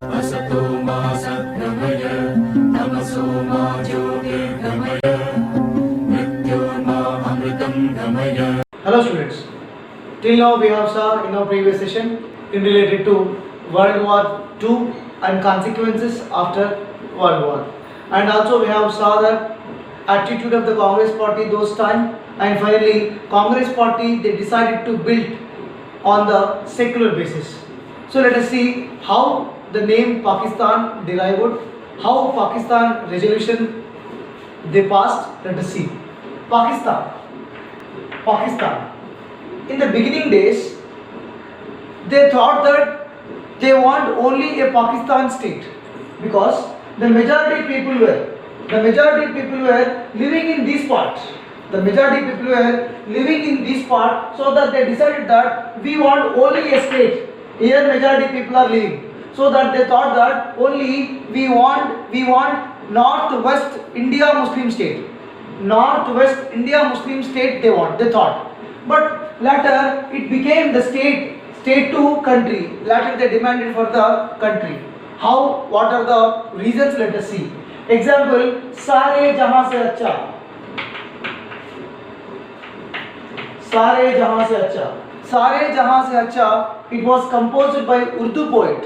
असतो मा सद्गमय तमसो मा ज्योतिर्गमय मृत्योर्मा अमृतं गमय. Hello students, till now we have saw in our previous session in related to World War II and consequences after World War, and also we have saw the attitude of the Congress party those time, and finally Congress party they decided to build on the secular basis. So let us see how the name Pakistan derived, how Pakistan resolution they passed. Let us see. Pakistan. In the beginning days, they thought that they want only a Pakistan state because the majority people were living in this part. The majority people were living in this part, so that they decided that we want only a state. Here majority people are living, so that they thought that only we want Northwest India Muslim state. Northwest India Muslim state they thought, but later it became the state to country. Later they demanded for the country. How? What are the reasons? Let us see. Example: सारे जहां से अच्छा, सारे जहां से अच्छा, सारे जहां से अच्छा. It was composed by Urdu poet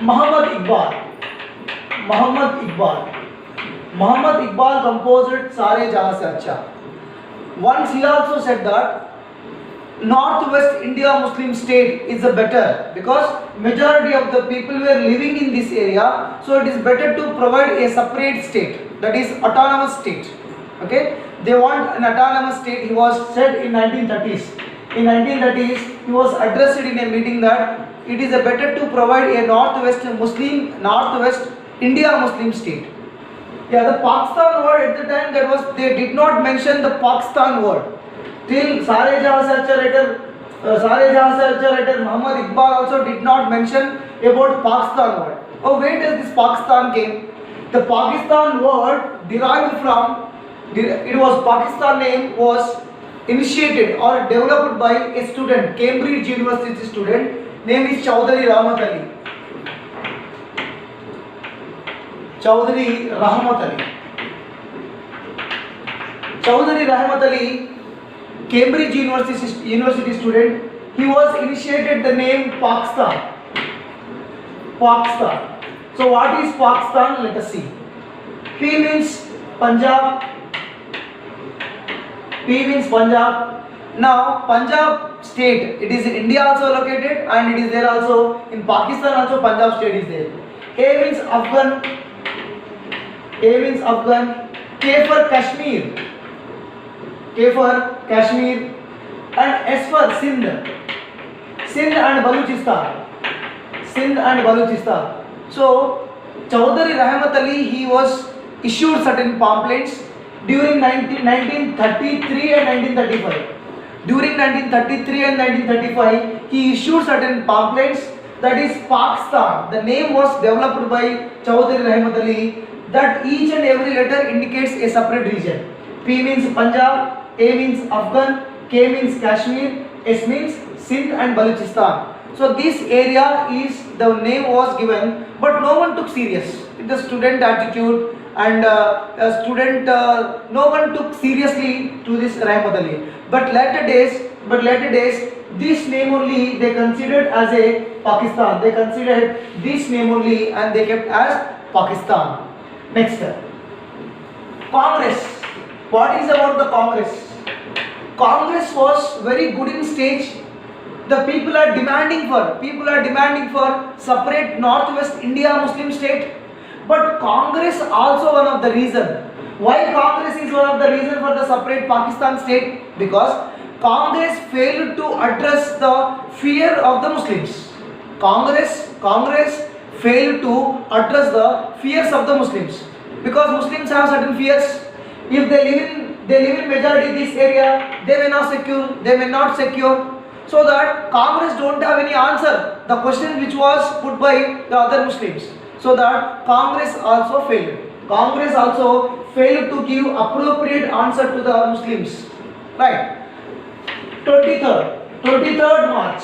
Muhammad Iqbal. Muhammad Iqbal composed सारे जहां से अच्छा. Once he also said that Northwest India Muslim state is the better because majority of the people were living in this area, so it is better to provide a separate state, that is autonomous state. Okay, they want an autonomous state. He was said in 1930s. In 1930s, he was addressed in a meeting that it is a better to provide a Northwest India Muslim state. Yeah, the Pakistan word at the time they did not mention the Pakistan word. Till Sare Jahan Se Acha writer Muhammad Iqbal also did not mention about Pakistan word. Oh, where does this Pakistan came? The Pakistan word derived from, Pakistan name was initiated or developed by a student, Cambridge University student, name is Chaudhary Rahmat Ali. Chaudhary Rahmat Ali, Cambridge University student. He was initiated the name Pakistan. So what is Pakistan? Let us see. P means Punjab. Now Punjab state, it is in India also located, and it is there also in Pakistan also. Punjab state is there. A means Afghan. K for Kashmir, and S for Sindh and Balochistan. So Chaudhary Rahmat Ali, he was issued certain pamphlets during 1933 and 1935. During 1933 and 1935, he issued certain pamphlets, that is Pakistan. The name was developed by Chaudhary Rahmat Ali, that each and every letter indicates a separate region. P means Punjab, A means Afghan, K means Kashmir, S means Sindh and Balochistan. So this area is, the name was given, but no one took serious. The student attitude and no one took seriously to this Rahmat Ali. But later days, this name only they considered as a Pakistan. They considered this name only and they kept as Pakistan. Next, Congress. What is about the Congress? Congress was very good in stage. The people are demanding for separate Northwest India Muslim state. But Congress also one of the reason. Why Congress is one of the reason for the separate Pakistan state? Because Congress failed to address the fear of the Muslims. Congress failed to address the fears of the Muslims, because Muslims have certain fears. If they live in majority this area, they may not secure. So that Congress don't have any answer the question which was put by the other Muslims. So that Congress also failed to give appropriate answer to the Muslims. Right. 23rd March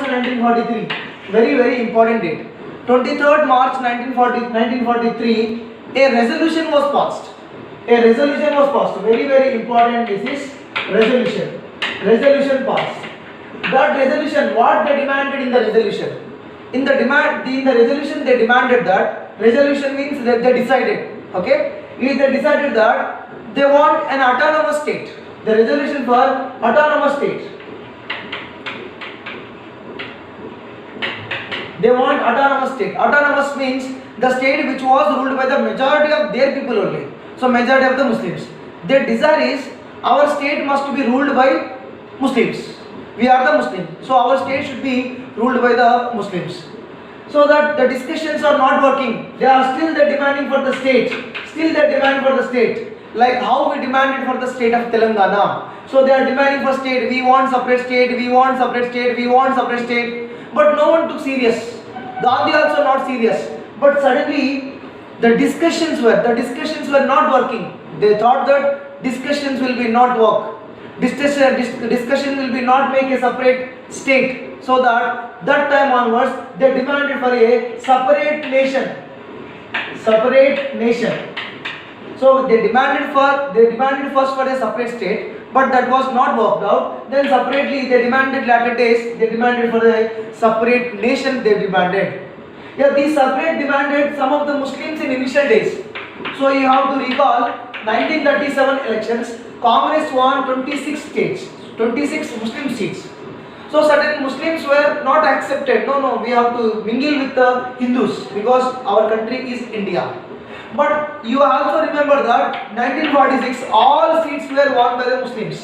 1943. very very important date. 23rd March 1943, a resolution was passed. A resolution was passed. Very very important. This is resolution. Resolution passed. That resolution, what they demanded in the resolution? In the resolution they demanded that, resolution means that they decided, okay? They decided that they want an autonomous state. The resolution for autonomous state. They want autonomous state. Autonomous means the state which was ruled by the majority of their people only. So majority of the Muslims. Their desire is our state must be ruled by Muslims. We are the Muslims. So our state should be ruled by the Muslims. So that the discussions are not working. They are still demanding for the state. Still they demand for the state. Like how we demanded for the state of Telangana. So they are demanding for state. We want separate state. We want separate state. We want separate state. But no one took serious. Gandhi also not serious. But suddenly the discussions were not working. They thought that discussions will be not work. Discussion will be not make a separate state. So that time onwards they demanded for a separate nation. Separate nation. So they demanded first for a separate state, but that was not worked out. Then separately they demanded latter days, they demanded for a separate nation they demanded. Yeah, these separate demanded some of the Muslims in initial days. So you have to recall 1937 elections, Congress won 26 states, 26 Muslim seats. So certain Muslims were not accepted. No, we have to mingle with the Hindus because our country is India. But you also remember that 1946 all seats were won by the Muslims.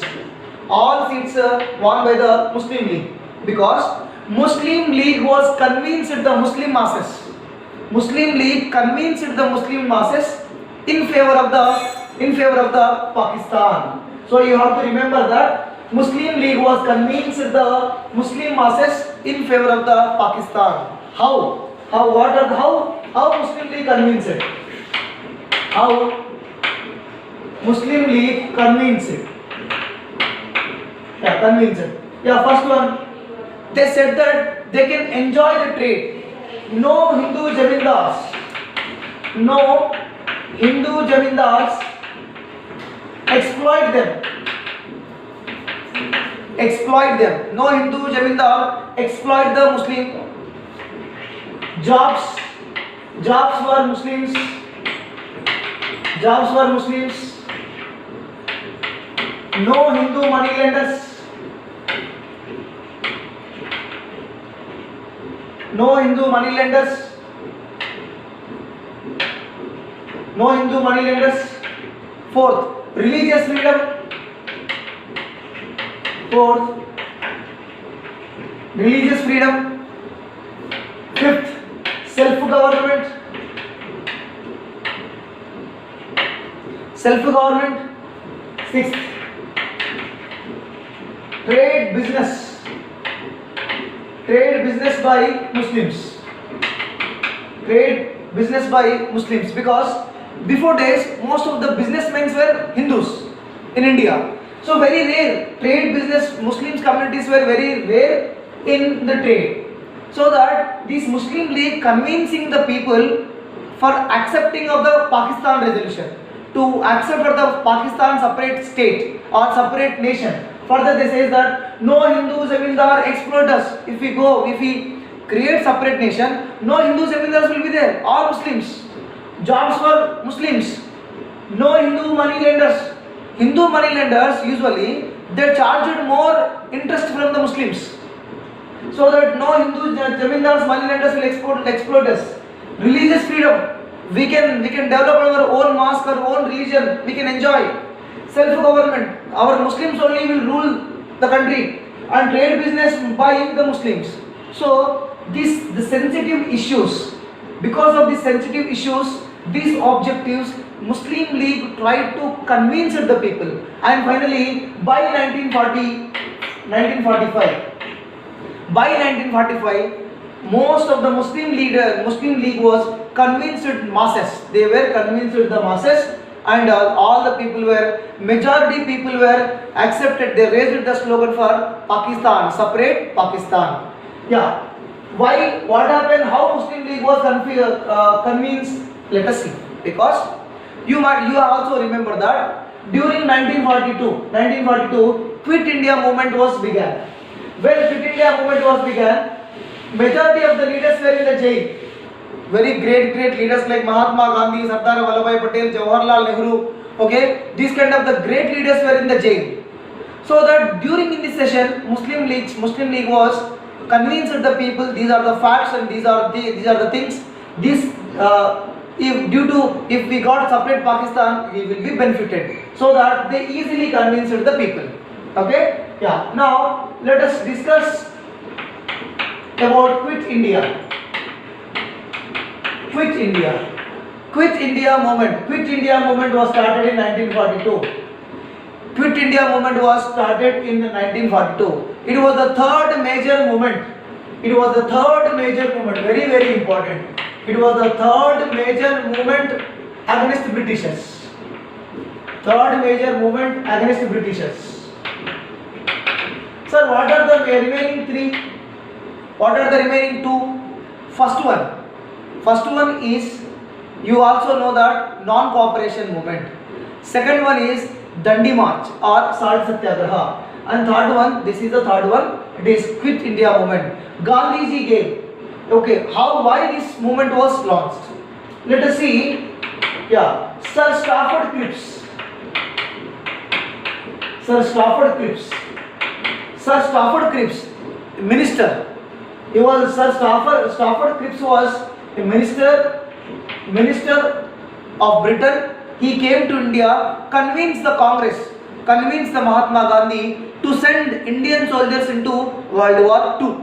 All seats won by the Muslim League because Muslim League was convinced the Muslim masses. Muslim League convinced the Muslim masses in favor of the Pakistan. So you have to remember that Muslim League was convinced the Muslim masses in favor of the Pakistan. How Muslim League convinced it? How Muslim League convinced it? Convinced it. First one, they said that they can enjoy the trade. No Hindu zamindars. No Hindu zamindars exploit them. Exploit them. No Hindu zamindar exploit the Muslim. Jobs were Muslims. Jobs were Muslims. No Hindu moneylenders. No Hindu moneylenders. No Hindu moneylenders. Fourth, religious freedom. Fourth, religious freedom. Fifth, self-government. Self-government. Sixth, trade business. Trade business by Muslims. Trade business by Muslims because before days most of the businessmen were Hindus in India. So very rare trade business Muslims communities were very rare in the trade. So that this Muslim League convincing the people for accepting of the Pakistan resolution, to accept for the Pakistan separate state or separate nation. Further they say that no Hindu zamindar exploit us. If we create separate nation, no Hindu zamindars will be there. All Muslims. Jobs for Muslims. No Hindu money lenders. Hindu money lenders usually they charged more interest from the Muslims. So that no Hindu zamindars, money lenders will exploit us. Religious freedom. We can develop our own mosque, our own religion. We can enjoy. Self-government. Our Muslims only will rule the country. And trade business by the Muslims. So the sensitive issues. Because of these sensitive issues, these objectives, Muslim League tried to convince the people. And finally, by 1945, most of the Muslim League was convinced masses. They were convinced the masses, and all the people were, majority people were accepted. They raised the slogan for Pakistan, separate Pakistan. Why? What happened? How Muslim League was convinced? Let us see. Because you have also remember that during 1942, Quit India movement was began. When Quit India movement was began, majority of the leaders were in the jail. Very great leaders like Mahatma Gandhi, Sardar Vallabhbhai Patel, Jawaharlal Nehru. Okay, these kind of the great leaders were in the jail. So that during in this session, Muslim League was convinced the people. These are the facts and these are the things. This if we got separate Pakistan, we will be benefited. So that they easily convinced the people. Okay. Yeah. Now let us discuss about Quit India. Quit India. Quit India movement. Quit India movement was started in 1942. Quit India movement was started in 1942. It was the third major movement. Very important. It was the third major movement against Britishers. Sir, what are the remaining three? What are the remaining two? First one is, you also know that non-cooperation movement. Second one is Dandi March or Salt Satyagraha. And third one, this is the third one, it is Quit India movement. Gandhiji gave. Okay, why this movement was launched? Let us see. Yeah, Sir Stafford Cripps, minister. He was Sir Stafford Cripps was a minister of Britain. He came to India, convinced the Congress, convinced the Mahatma Gandhi to send Indian soldiers into World War II.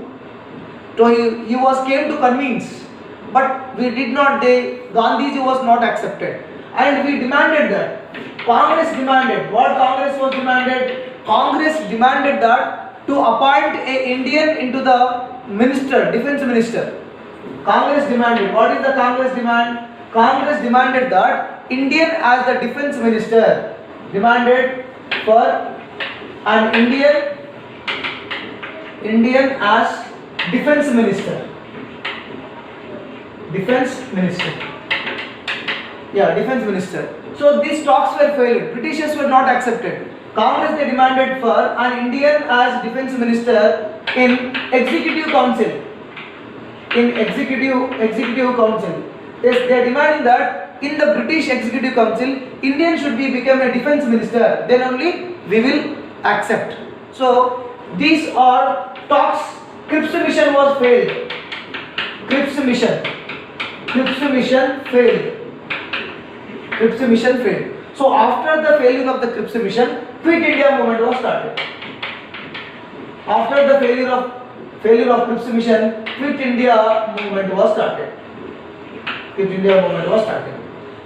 So he came to convince, but we did not. Gandhiji was not accepted, and we demanded that. Congress demanded. What Congress was demanded? Congress demanded that to appoint a Indian into the minister, defense minister. Congress demanded. What is the Congress demand? Congress demanded that Indian as the defense minister, demanded for an Indian as defense minister. Yeah, defense minister. So these talks were failed. Britishers were not accepted. Congress they demanded for an Indian as defense minister in executive council. They are demanding that in the British executive council, Indian should become a defense minister. Then only we will accept. So these are talks. Cripps mission was failed. Cripps mission failed. So after the failure of the Cripps mission, Quit India movement was started. After the failure of Cripps mission, Quit India movement was started.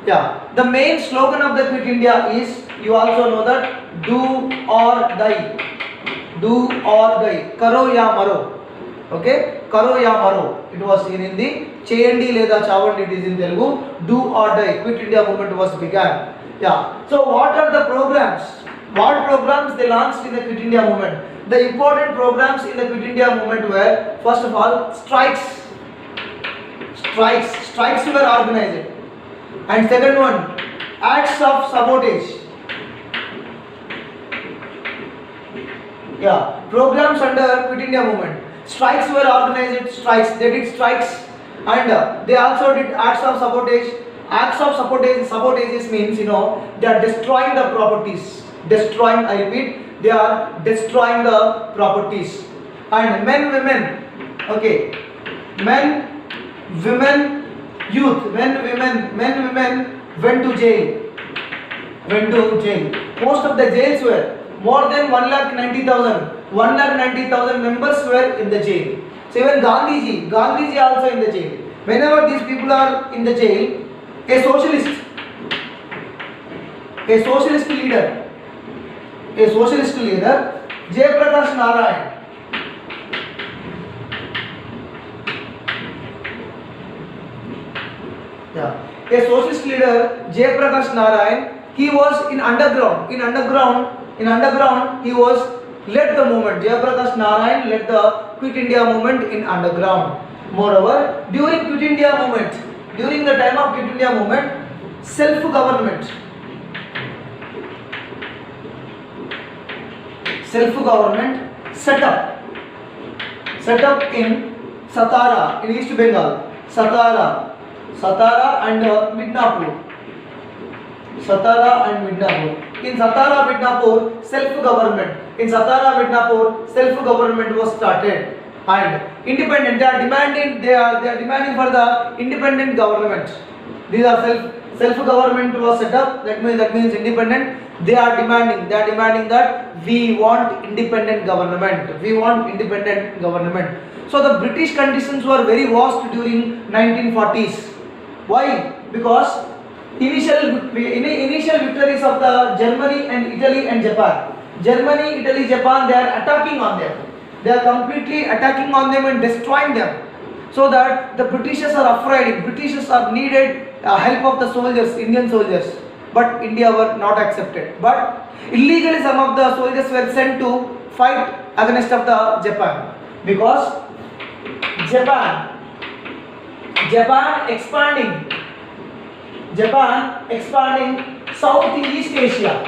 Yeah. The main slogan of the Quit India is, you also know that, do or die. Karo ya maro. Okay, Karo ya maro. It was in Hindi. Cheyandi leda chavandi, it is in Telugu. Do or die. Quit India movement was began. Yeah. So what are the programs? What programs they launched in the Quit India movement? The important programs in the Quit India movement were, first of all, strikes were organized. And second one, acts of sabotage. Yeah, programs under Quit India movement. Strikes were organized. They did strikes, and they also did acts of sabotage. Acts of sabotages means, they are destroying the properties. I repeat, they are destroying the properties. And men, women, youth, men, women went to jail. Most of the jails were more than 1,90,000 members were in the jail. So even Gandhiji also in the jail. Whenever these people are in the jail, a socialist leader, Jayaprakash Narayan. Yeah. A socialist leader, Jayaprakash Narayan, he was in underground. In underground, he was led the movement. Jayaprakash Narayan led the Quit India movement in underground. Moreover, during Quit India movement, during the time of Quit India movement, self-government set up in Satara in East Bengal. Satara and Midnapur. Satara and Midnapur. In Satara, Midnapur, self-government. In Satara, Midnapur, self-government was started and independent. They are demanding for the independent government. These are self-government was set up. That means independent. They are demanding that we want independent government. So the British conditions were very vast during 1940s. Why? Because initial victories of the Germany and Italy and Japan. Germany, Italy, Japan, they are attacking on them. They are completely attacking on them and destroying them. So that the Britishers are afraid. Britishers are needed help of the soldiers, Indian soldiers. But India were not accepted. But illegally some of the soldiers were sent to fight against of the Japan. Because Japan expanding Southeast Asia.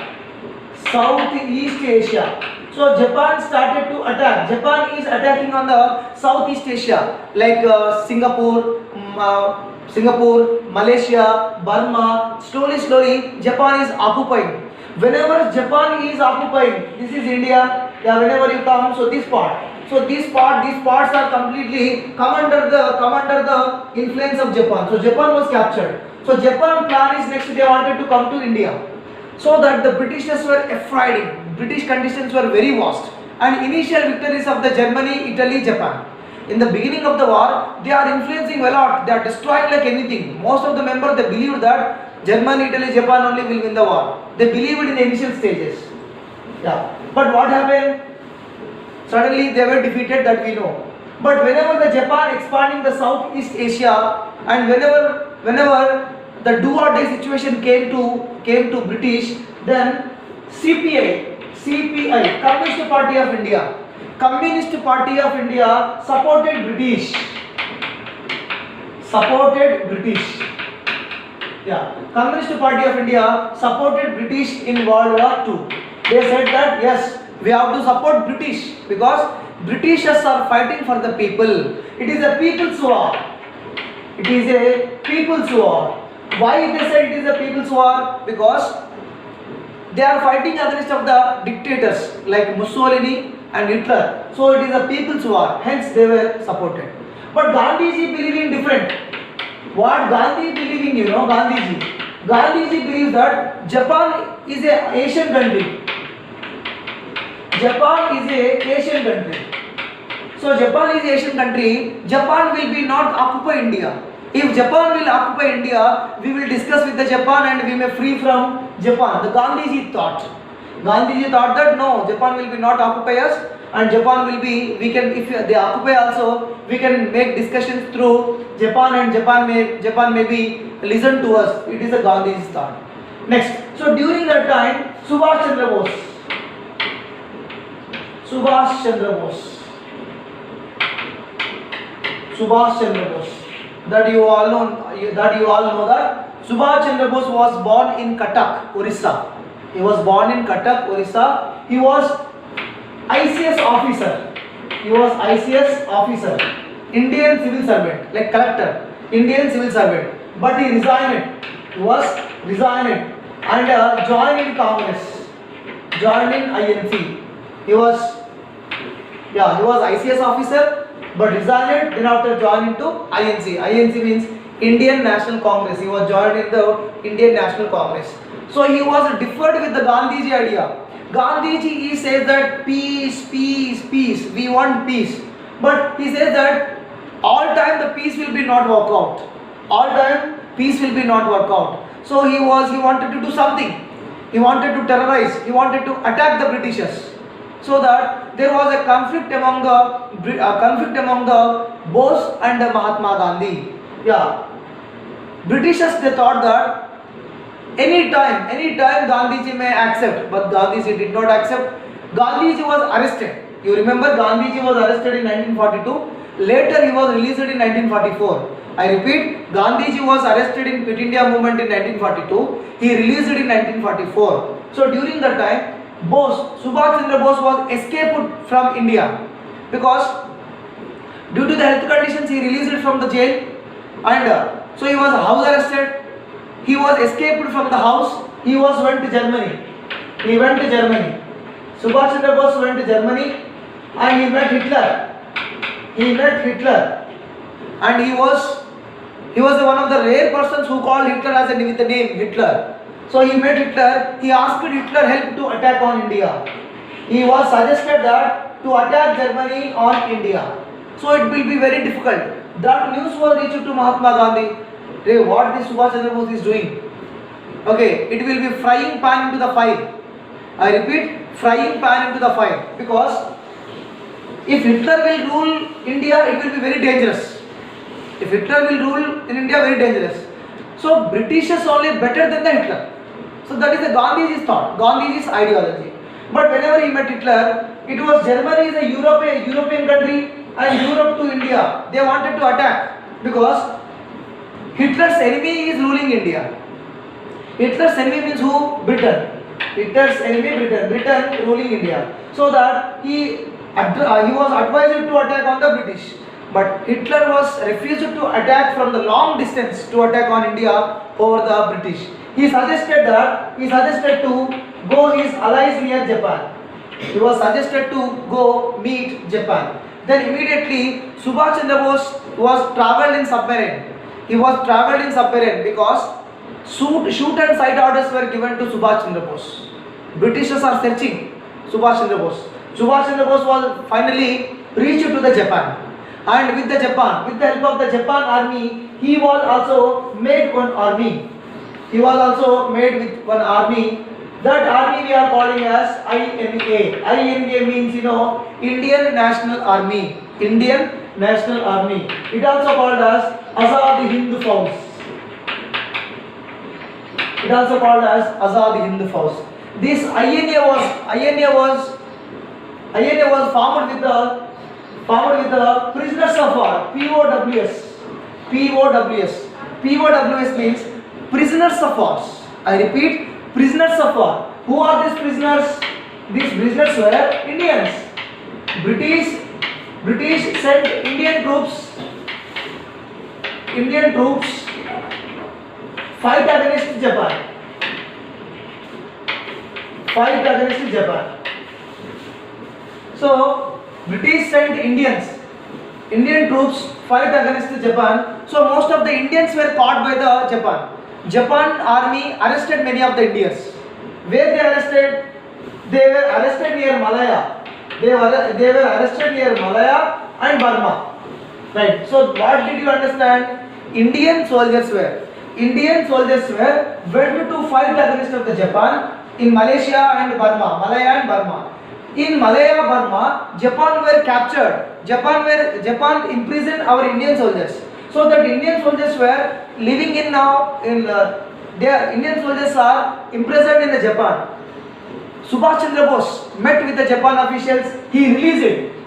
So Japan started to attack. Japan is attacking on the Southeast Asia like Singapore, Malaysia, Burma. Slowly Japan is occupying. Whenever Japan is occupying, this is India. Yeah, whenever you come, so these parts are completely come under the influence of Japan. So Japan was captured. So Japan plan is next they wanted to come to India. So that the Britishers were afraid. British conditions were very vast. And initial victories of the Germany, Italy, Japan. In the beginning of the war, they are influencing a lot. They are destroying like anything. Most of the members they believed that Germany, Italy, Japan only will win the war. They believed in the initial stages. Yeah. But what happened? Suddenly they were defeated, that we know. But whenever the Japan expanding the Southeast Asia and whenever the do or die situation came to British, then CPI, Communist Party of India supported British. Yeah, Communist Party of India supported British in World War II. They said that yes, we have to support British because Britishers are fighting for the people. It is a people's war. Why they say it is a people's war? Because they are fighting against of the dictators like Mussolini and Hitler. So it is a people's war. Hence they were supported. But Gandhiji believing different. What Gandhi believing, Gandhiji believes that Japan is an Asian country. So Japan is Asian country. Japan will be not occupy India. If Japan will occupy India, we will discuss with the Japan and we may free from Japan. The Gandhiji thought that no, Japan will be not occupy us and Japan will be, we can, if they occupy also, we can make discussions through Japan and Japan may be listen to us. It is a Gandhi's thought. Next, so during that time, Subhash Chandra Bose. That you all know that Subhash Chandra Bose was born in Cuttack, Orissa. He was born in Cuttack, Orissa. He was ICS officer, Indian civil servant, like collector, Indian civil servant. But he resigned. And joined in Congress, joined in INC. He was ICS officer, but resigned. Then after joined into INC. INC means Indian National Congress. He was joined in the Indian National Congress. So he was differed with the Gandhiji idea. Gandhiji, he says that peace. We want peace. But he says that all time the peace will be not work out. So he wanted to do something. He wanted to terrorize. He wanted to attack the Britishers. So that there was a conflict among the Bose and the Mahatma Gandhi. Yeah, Britishers they thought that any time Gandhiji may accept, but Gandhiji did not accept. Gandhiji was arrested. You remember Gandhiji was arrested in 1942. Later he was released in 1944. I repeat, Gandhiji was arrested in Quit India movement in 1942. He released in 1944. So during that time, Subhash Chandra Bose was escaped from India because due to the health conditions he released from the jail, and so he was house arrested. He was escaped from the house. He went to Germany. He went to Germany. Subhash Chandra Bose went to Germany and he met Hitler. He met Hitler, and he was one of the rare persons who called Hitler with the name Hitler. So he met Hitler. He asked Hitler help to attack on India. He was suggested that to attack Germany on India. So it will be very difficult. That news was reached to Mahatma Gandhi. Hey, what this Subhash Chandra Bose is doing? Okay, it will be frying pan into the fire. I repeat, frying pan into the fire, because if Hitler will rule India, it will be very dangerous. If Hitler will rule in India, very dangerous. So British is only better than the Hitler. So that is the Gandhiji's thought, Gandhiji's ideology. But whenever he met Hitler, it was Germany is a European country, and Europe to India. They wanted to attack because Hitler's enemy is ruling India. Hitler's enemy means who? Britain. Hitler's enemy Britain. Britain ruling India. So that he was advised to attack on the British. But Hitler was refused to attack from the long distance to attack on India over the British. He suggested to go his allies near Japan. He was suggested to go meet Japan. Then immediately Subhash Chandra Bose was travelled in submarine. He was travelled in submarine because shoot and sight orders were given to Subhash Chandra Bose. Britishers are searching Subhash Chandra Bose. Subhash Chandra Bose was finally reached to the Japan, and with the help of the Japan army, he was also made one army. He was also made with one army. That army we are calling as INA. INA means Indian National Army. Indian National Army. It also called as Azad Hind Fauj. It also called as Azad Hind Fauj. This INA was formed with the prisoners of war, POWs. POWs means prisoners of war. I repeat, prisoners of war. Who are these prisoners? These prisoners were Indians. British sent Indian troops fight against Japan. So British sent Indian troops fight against Japan. So most of the Indians were caught by the Japan. Japan army arrested many of the Indians. Where they arrested? They were arrested near Malaya. They were arrested near Malaya and Burma. Right. So what did you understand? Indian soldiers went to fight against the Japan in Malaysia and Burma. Malaya and Burma. In Malaya, Burma, Japan were captured. Japan imprisoned our Indian soldiers. So that Indian soldiers were living in their Indian soldiers are imprisoned in the Japan. Subhash Chandra Bose met with the Japan officials. He released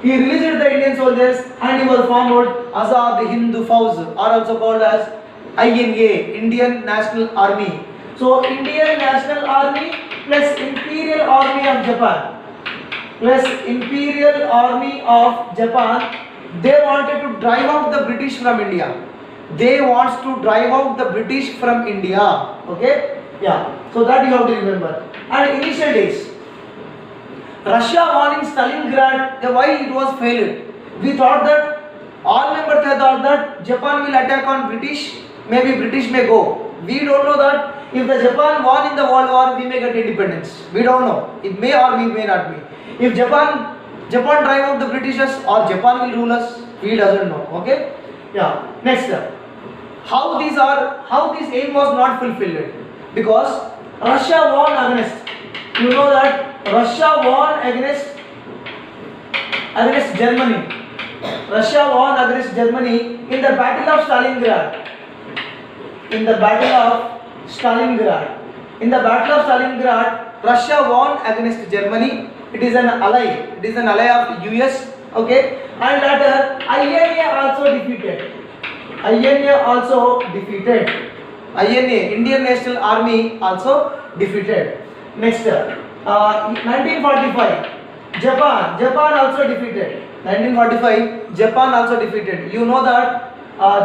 the Indian soldiers, and he was formed Azad Hind Fauj, or also called as INA, Indian National Army. So Indian National Army plus Imperial Army of Japan. They wanted to drive out the British from India. Okay? Yeah. So that you have to remember. And initial days, Russia won in Stalingrad. Why it was failed? We thought that all members thought that Japan will attack on British. Maybe British may go. We don't know that if the Japan won in the World War, we may get independence. We don't know. It may or may not be. If Japan drive out the Britishers, or Japan will rule us, we doesn't know. Okay? Yeah. Next step. How this aim was not fulfilled? Because Russia won against. You know that Russia won against Germany. Russia won against Germany in the Battle of Stalingrad. In the Battle of Stalingrad, Russia won against Germany. It is an ally. It is an ally of US Okay, and later INA also defeated. INA also defeated. INA, Indian National Army also defeated. Next, 1945, Japan also defeated. 1945, Japan also defeated. You know that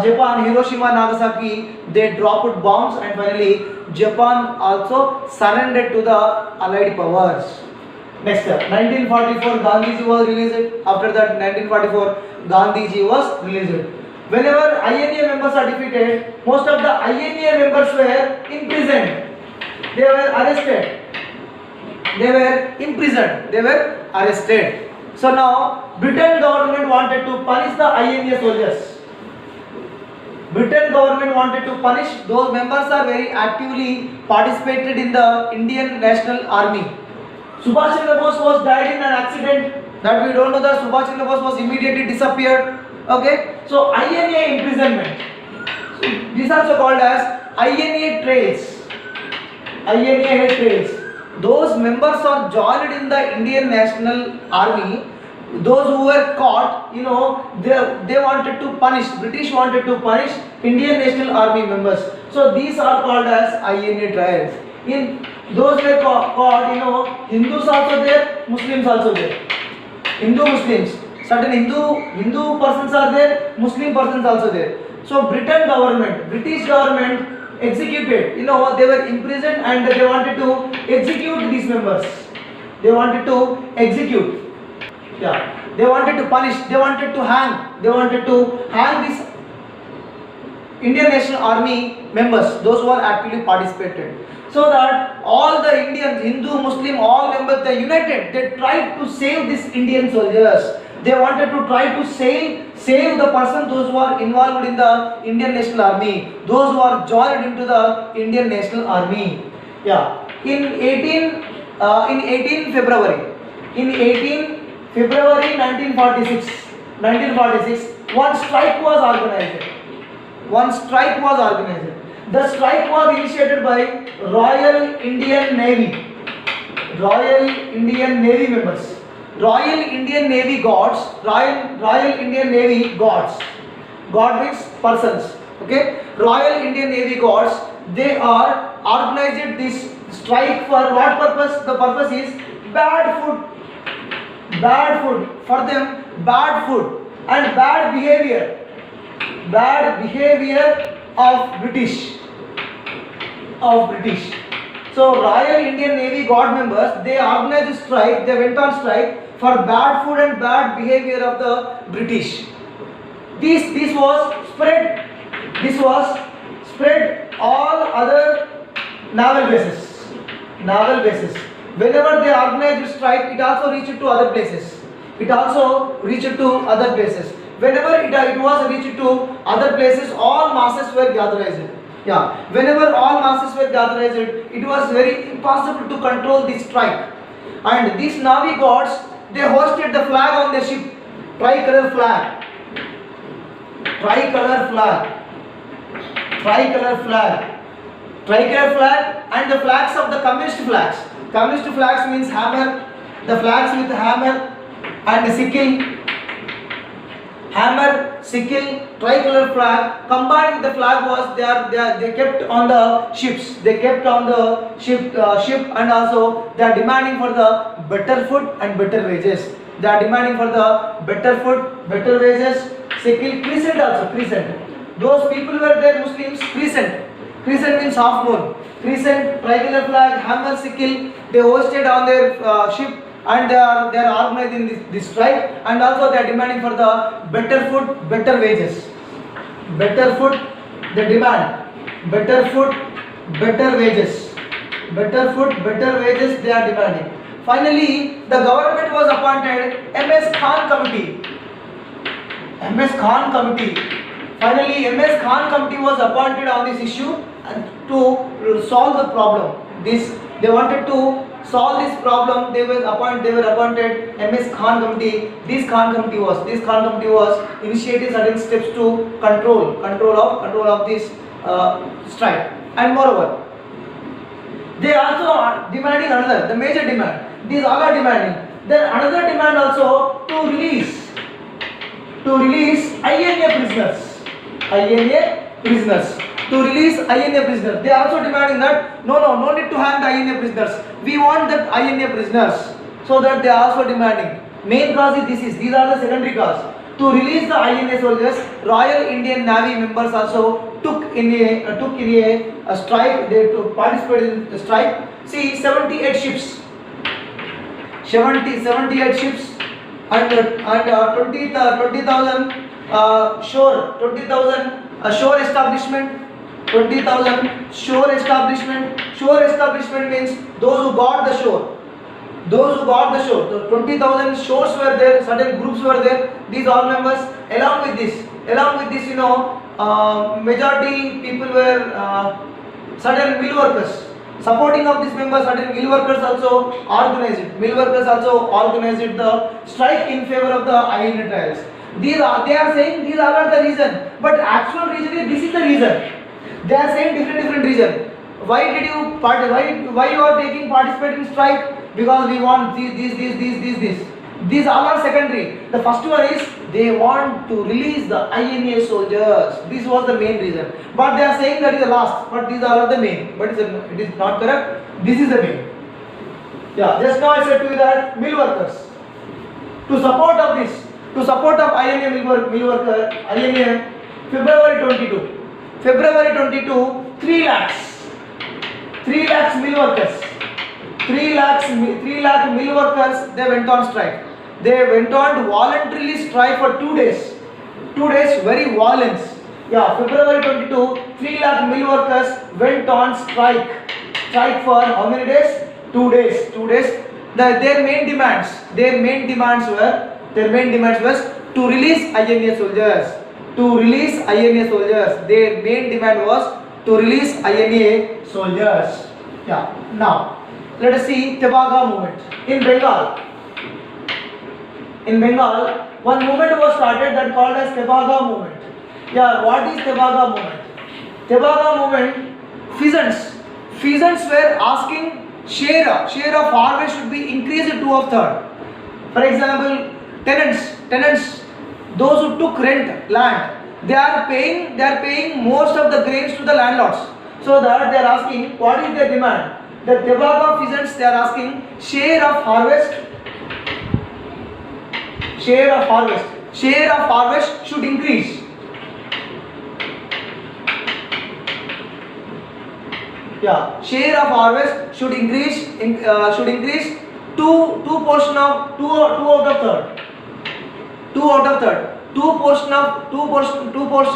Japan, Hiroshima, Nagasaki, they dropped bombs, and finally Japan also surrendered to the Allied powers. Next, 1944, Gandhiji was released. After that, 1944, Gandhiji was released. Whenever INA members are defeated, most of the INA members were imprisoned. They were arrested. They were imprisoned. They were arrested. So now, Britain government wanted to punish the INA soldiers. Britain government wanted to punish those members are very actively participated in the Indian National Army. Subhash Chandra Bose was died in an accident that we don't know that Subhash Chandra Bose was immediately disappeared. Okay, so INA imprisonment. So these are also called as INA trails. INA trails. Those members are joined in the Indian National Army. Those who were caught, you know, they wanted to punish. British wanted to punish Indian National Army members. So these are called as INA trials. In those were called, you know, Hindus also there, Muslims also there. Hindu Muslims. Certain Hindu persons are there, Muslim persons also there. So British government executed, you know, they were imprisoned and they wanted to execute these members. They wanted to execute. Yeah, they wanted to punish, they wanted to hang these Indian National Army members, those who are actively participated. So that all the Indians, Hindu, Muslim, all members, they united, they tried to save these Indian soldiers. They wanted to try to save the person, those who are involved in the Indian National Army, those who are joined into the Indian National Army. Yeah, in 18 February 1946, one strike was organized. The strike was initiated by Royal Indian Navy members. Royal Indian Navy Guards. God means persons. Okay. Royal Indian Navy Guards. They are organized this strike for what purpose? The purpose is bad food. For them, bad food and bad behavior of British. So Royal Indian Navy Guard members, they organized a strike. They went on strike for bad food and bad behavior of the British. This was spread all other naval bases. Whenever they organized strike, it also reached to other places. Whenever it was reached to other places, all masses were gathered. Yeah. Whenever all masses were gathered, it was very impossible to control this strike. And these Navy guards, they hoisted the flag on their ship, tricolor flag, and the flags of the communist flags. Communist flags means hammer, the flags with hammer and sickle, tricolor flag combined with the flag was they kept on the ships. Ship and also they are demanding for the better food and better wages. Sickle, crescent. Those people were there, Muslims. Crescent means half moon. Crescent, tricolor flag, hammer, sickle. They hoisted on their ship, and they are organized in this strike, and also they are demanding for the better food, better wages. They demand better food, better wages. They are demanding. Finally, the government was appointed MS Khan Committee. Finally, MS Khan Committee was appointed on this issue and to solve the problem. They wanted to solve this problem. They were appointed MS Khan Committee. This Khan Committee was initiating certain steps to control of this strike. And moreover, they also are demanding the major demand. These all are demanding. Then another demand also to release to release INA prisoners. INA prisoners. To release INA prisoners. They are also demanding that no need to hang the INA prisoners. We want that INA prisoners. So that they are also demanding. Main cause is this. These are the secondary cause. To release the INA soldiers, Royal Indian Navy members also took in a strike. They participated in the strike. See, 78 ships. 78 ships and 20,000 shore. 20,000 shore establishment. 20,000 shore establishment. Shore establishment means those who got the shore. Those who got the shore. So 20,000 shores were there. Certain groups were there. These all members. Along with this, majority people were certain mill workers. Supporting of these members, certain mill workers also organized it. Mill workers also organized the strike in favor of the INA trials. They are saying these are not the reason, but actual reason is this is the reason. They are saying different reason. Why did you why you are taking participate in strike? Because we want this. These all are secondary. The first one is they want to release the INA soldiers. This was the main reason. But they are saying that is the last. But these are the main. But it is not correct. This is the main. Yeah. Just now I said to you that mill workers. To support of this, to support of INA mill worker, INA February 22, 3 lakhs mill workers. 3 lakh mill workers, they went on strike. They went on to voluntarily strike for 2 days. 2 days, very violence. Yeah, February 22, 3 lakh mill workers went on strike. Strike for how many days? 2 days. 2 days. Their main demands was to release INA soldiers. To release INA soldiers. Their main demand was to release INA soldiers. Yeah. Now, let us see Tebaga movement in Bengal. In Bengal, one movement was started that called as Tebaga movement. Yeah, what is Tebaga movement? Tebaga movement, peasants were asking share of harvest should be increased to 2/3. For example, tenants, those who took rent land, they are paying most of the grains to the landlords. So that they are asking, what is their demand? The Tebaga peasants, they are asking share of harvest should increase. Yeah, share of harvest should increase to 2 portion of 2 out of third. 2 out of third. 2 portion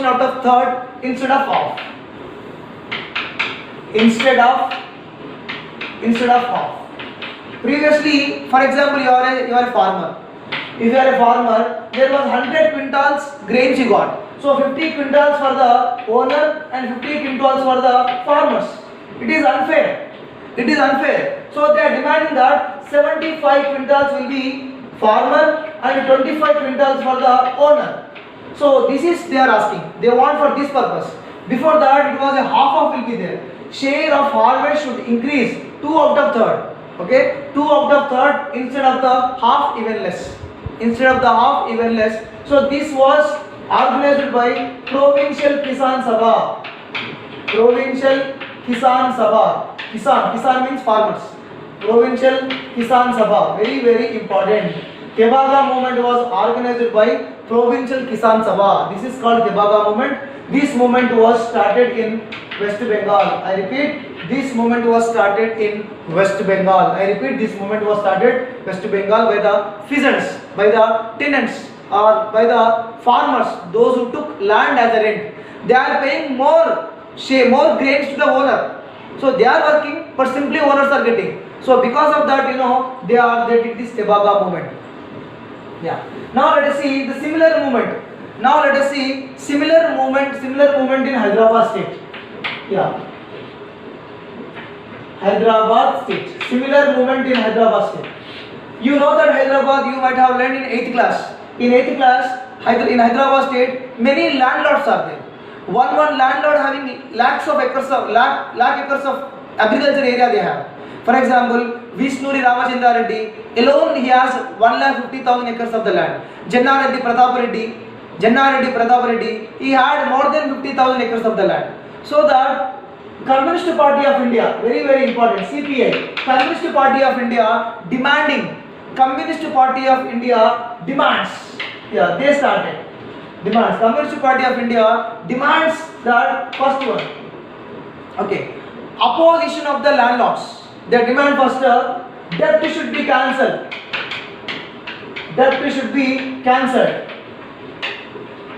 out of third instead of half. Instead of half. Previously, for example, you are a farmer. If you are a farmer, there was 100 quintals grains you got. So 50 quintals for the owner and 50 quintals for the farmers. It is unfair. So they are demanding that 75 quintals will be farmer and 25 quintals for the owner. So this is they are asking. They want for this purpose. Before that, it was a half of will be there. Share of harvest should increase 2 out of third. Okay, 2 out of third instead of the half, even less. So this was organized by Provincial Kisan Sabha. Kisan means farmers. Provincial Kisan Sabha, very important. Tebaga movement was organized by Provincial Kisan Sabha. This is called Tebaga movement. This movement was started in West Bengal. I repeat, this movement was started in West Bengal. This movement was started West Bengal by the peasants, by the tenants, or by the farmers, those who took land as a rent. They are paying more grains to the owner. So they are working, but simply owners are getting. So because of that, they did this Tebaga movement. Yeah. Now let us see the similar movement. Similar movement in Hyderabad state. Yeah. Hyderabad state. Similar movement in Hyderabad state. You know that Hyderabad, you might have learned in 8th class. In 8th class, in Hyderabad state, many landlords are there. One landlord having lakh acres of agriculture area they have. For example, Vishnuri Ramachandra Reddy alone, he has 1,50,000 acres of the land. Janna Reddy, Pratap Reddy, Jannareddy Pratap Reddy, he had more than 50,000 acres of the land. So that Communist Party of India, very very important, CPI, Communist Party of India demanding, Communist Party of India demands, yeah, they started, demands, Communist Party of India demands that first one, okay, opposition of the landlords. They demand first, debt should be cancelled. Debt should be cancelled.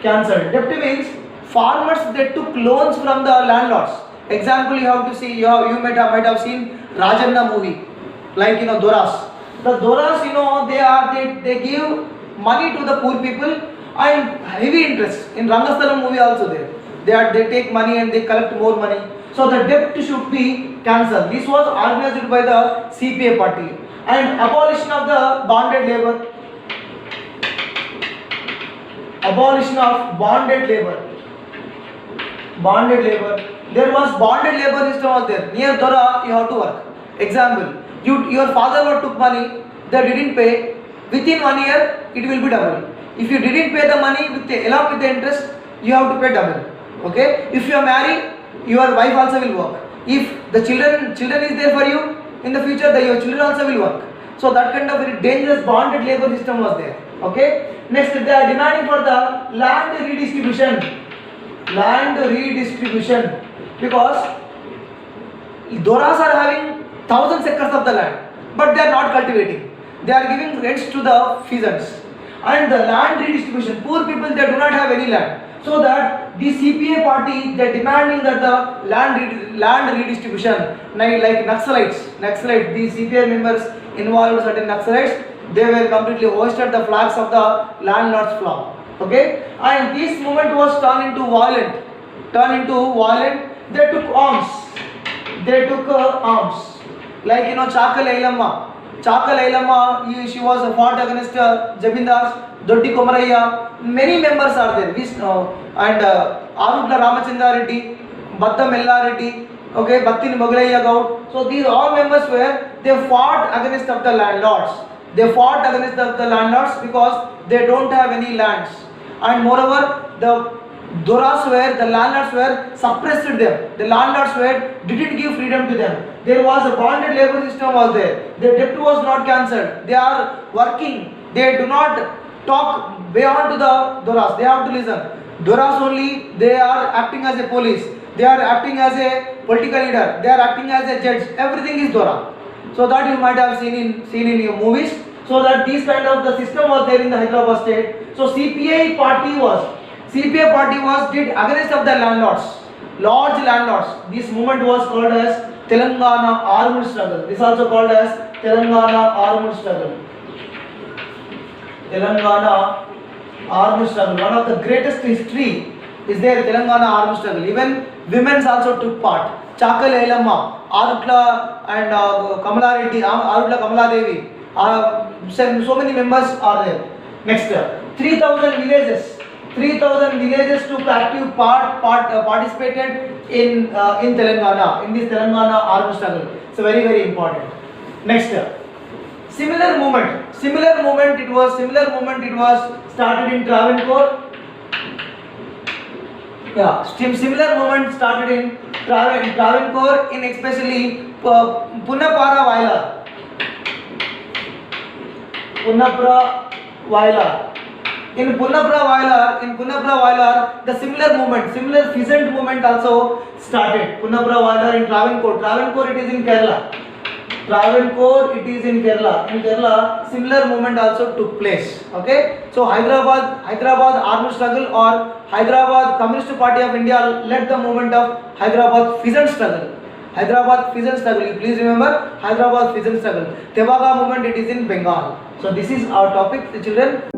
Cancelled. Debt means farmers, they took loans from the landlords. Example, you have to see, you might have seen Rajanna movie, like Doras. The Doras, they give money to the poor people and heavy interest. In Rangasthalam movie also there. They take money and they collect more money. So the debt should be cancelled. This was organized by the CPA party. And abolition of the bonded labor. Abolition of bonded labor. Bonded labor. There was bonded labor system was there. Near Dora, you have to work. Example, your father took money, they didn't pay. Within 1 year, it will be double. If you didn't pay the money along with the interest, you have to pay double. Okay? If you are married, your wife also will work. If the children is there for you, in the future, your children also will work. So that kind of very dangerous bonded labor system was there. Okay? Next, they are demanding for the land redistribution. Land redistribution. Because Doras are having thousands acres of the land, but they are not cultivating. They are giving rents to the peasants. And the land redistribution, poor people, they do not have any land. So that the CPA party, they are demanding that the land redistribution, like Naxalites, the CPA members involved certain Naxalites, they were completely hoisted the flags of the landlord's flag. Okay, and this movement was turned into violent. They took arms. Like Chakal Ailamma. She was fought against Jabindas, Doddi Komaraya. Many members are there. And Arutla Ramachandra Reddy, Batta Mella Reddy, okay, Battin Mogalaya Gaud. So these all members they fought against the landlords. They fought against the landlords because they don't have any lands. And moreover, the Doras the landlords suppressed them. The landlords didn't give freedom to them. There was a bonded labor system was there. Their debt was not cancelled. They are working. They do not talk beyond to the Doras. They have to listen. Doras only, they are acting as a police. They are acting as a political leader. They are acting as a judge. Everything is Dora. So that you might have seen in your movies. So that this kind of the system was there in the Hyderabad state. So CPA party was did against of the landlords, large landlords. This movement was called as Telangana Armed Struggle. This also called as Telangana Armed Struggle. Telangana Armed Struggle. One of the greatest history is there, Telangana Armed Struggle. Even women also took part. Chakal Ailamma, Arutla and Kamala Reddy, Arutla Kamala Devi. So many members are there. Next, 3,000 villages took active participated in Telangana, in this Telangana armed struggle. It's very very important. Next, similar movement it was started in Travancore. Yeah, similar movement started in Travancore, in especially Punapara Vailar. In Punapra Vailar, the similar peasant movement also started. Punapra Vailar in Travancore it is in Kerala. In Kerala, similar movement also took place. Okay, so Hyderabad armed struggle or Hyderabad Communist Party of India led the movement of Hyderabad peasant struggle. You please remember Hyderabad peasant struggle. Tevaga movement, it is in Bengal. So this is our topic, children.